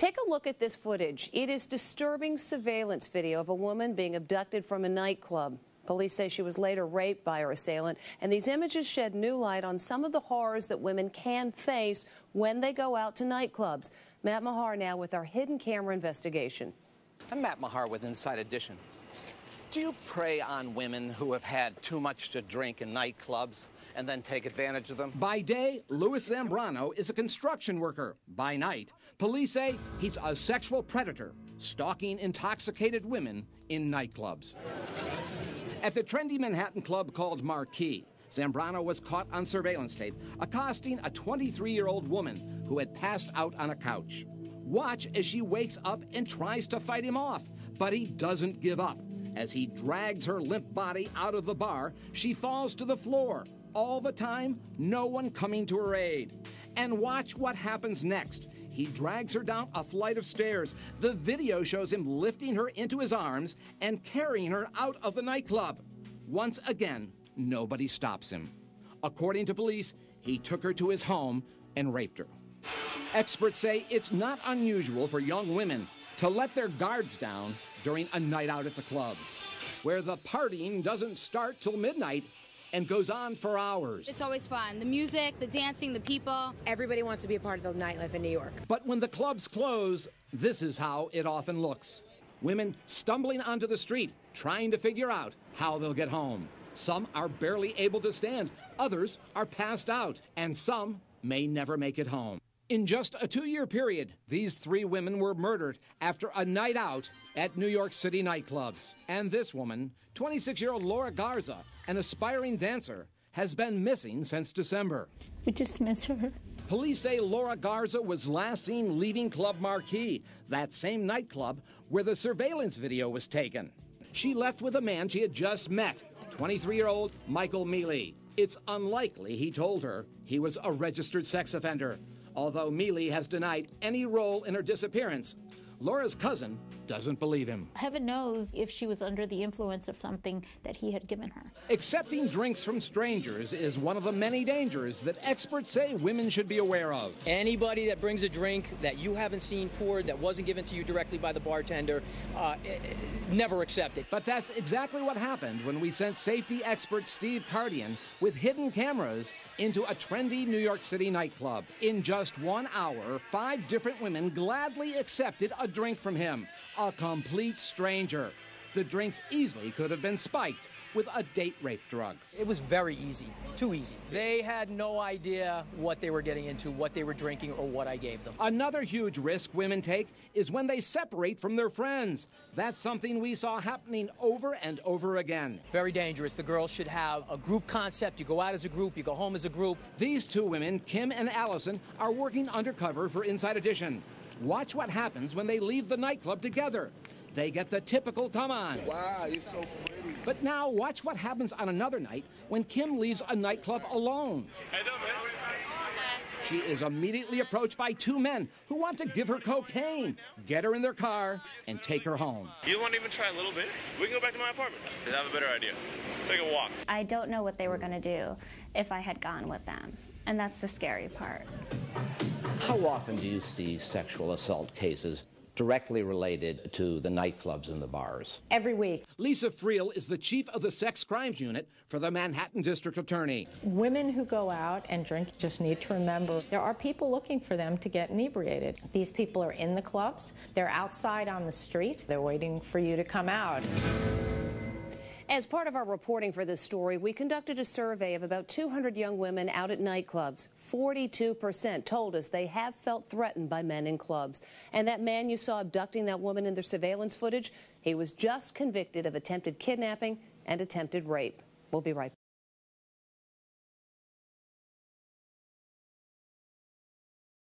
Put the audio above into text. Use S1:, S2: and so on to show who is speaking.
S1: Take a look at this footage. It is disturbing surveillance video of a woman being abducted from a nightclub. Police say she was later raped by her assailant, and these images shed new light on some of the horrors that women can face when they go out to nightclubs. Matt Mahar now with our hidden camera investigation.
S2: I'm Matt Mahar with Inside Edition. Do you prey on women who have had too much to drink in nightclubs and then take advantage of them?
S3: By day, Louis Zambrano is a construction worker. By night, police say he's a sexual predator, stalking intoxicated women in nightclubs. At the trendy Manhattan club called Marquee, Zambrano was caught on surveillance tape accosting a 23-year-old woman who had passed out on a couch. Watch as she wakes up and tries to fight him off, but he doesn't give up. As he drags her limp body out of the bar, she falls to the floor. All the time, no one coming to her aid. And watch what happens next. He drags her down a flight of stairs. The video shows him lifting her into his arms and carrying her out of the nightclub. Once again, nobody stops him. According to police, he took her to his home and raped her. Experts say it's not unusual for young women to let their guards down during a night out at the clubs, where the partying doesn't start till midnight and goes on for hours.
S4: It's always fun. The music, the dancing, the people.
S5: Everybody wants to be a part of the nightlife in New York.
S3: But when the clubs close, this is how it often looks. Women stumbling onto the street, trying to figure out how they'll get home. Some are barely able to stand, others are passed out, and some may never make it home. In just a 2-year period, these 3 women were murdered after a night out at New York City nightclubs. And this woman, 26-year-old Laura Garza, an aspiring dancer, has been missing since December.
S6: We just miss her.
S3: Police say Laura Garza was last seen leaving Club Marquee, that same nightclub where the surveillance video was taken. She left with a man she had just met, 23-year-old Michael Mealy. It's unlikely he told her he was a registered sex offender, although Mealy has denied any role in her disappearance. Laura's cousin doesn't believe him.
S6: Heaven knows if she was under the influence of something that he had given her.
S3: Accepting drinks from strangers is one of the many dangers that experts say women should be aware of.
S7: Anybody that brings a drink that you haven't seen poured, that wasn't given to you directly by the bartender, never accept it.
S3: But that's exactly what happened when we sent safety expert Steve Kardian with hidden cameras into a trendy New York City nightclub. In just 1 hour, 5 different women gladly accepted a drink from him, a complete stranger. The drinks easily could have been spiked with a date rape drug.
S7: It was very easy, too easy. They had no idea what they were getting into, what they were drinking, or what I gave them.
S3: Another huge risk women take is when they separate from their friends. That's something we saw happening over and over again.
S7: Very dangerous. The girls should have a group concept. You go out as a group, you go home as a group.
S3: These 2 women, Kim and Allison, are working undercover for Inside Edition. Watch what happens when they leave the nightclub together. They get the typical come on.
S8: Wow, you're so pretty.
S3: But now watch what happens on another night when Kim leaves a nightclub alone. She is immediately approached by 2 men who want to give her cocaine, get her in their car, and take her home.
S9: You want to even try a little bit? We can go back to my apartment. I have a better idea. Take a walk.
S10: I don't know what they were going to do if I had gone with them, and that's the scary part.
S2: How often do you see sexual assault cases directly related to the nightclubs and the bars?
S5: Every week.
S3: Lisa Friel is the chief of the sex crimes unit for the Manhattan District Attorney.
S11: Women who go out and drink just need to remember there are people looking for them to get inebriated.
S5: These people are in the clubs. They're outside on the street. They're waiting for you to come out.
S1: As part of our reporting for this story, we conducted a survey of about 200 young women out at nightclubs. 42% told us they have felt threatened by men in clubs. And that man you saw abducting that woman in the surveillance footage, he was just convicted of attempted kidnapping and attempted rape. We'll be right back.